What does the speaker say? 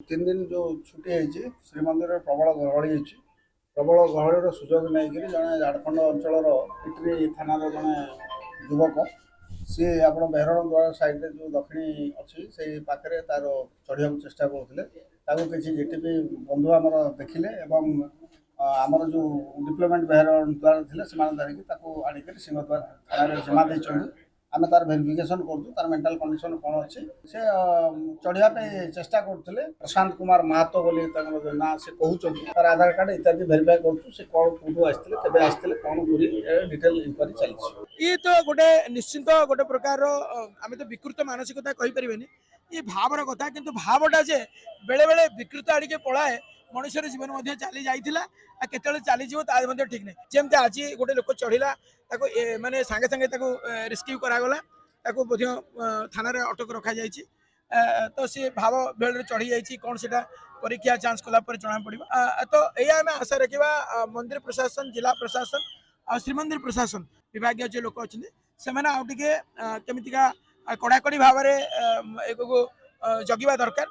तीन दिन जो छुट्टी है श्रीमंदिर प्रबल गहली प्रबल गहलीर सुजोग नहीं जड़े झाड़खंड अंचल पिटरी थाना जड़े युवक सी आप बेहरण द्वार साइड जो दक्षिणी अच्छी से पाखे तार चढ़िया चेष्टा करते किसी जीटीपी बंधु आम देखिले आमर जो डिप्लोमेंट बेहरण द्वार थे धरिकी आणिक सिंहद्वार थाना जिमा देते आम तार भेरिफिकेशन करूँ तार मेंटल कंडीशन कौन अच्छी से चढ़िया चेष्टा करते प्रशांत कुमार महतो बोली ना से कहते तार आधार कार्ड इत्यादि भेरीफाई करूँ से कौन कौटू आसते आसते कौन पूरी डिटेल इंक्वारी चलती। ये तो गोटे निश्चिंत गोटे प्रकार आम तो विकृत मानसिकता कहीपर ये भावर कथा किंतु भावटा जे बेले बेले विकृत आड़के पलाए मनुष्यर जीवन चली जाइला केतले चलीज ठीक नहीं जमती आज गोटे लोक चढ़ला माने सांगे सांगे रेस्क्यू करागला थाना अटक रखा जाइए तो सी भाव बेल चढ़ी जाइए कौन से परीक्षा जांच कलापर जना पड़ा तो यह आम आशा रखा मंदिर प्रशासन जिला प्रशासन आ श्रीमंदिर प्रशासन विभाग जो लोक अच्छे से कमिका कड़ाकड़ी भाव में जगवा दरकार।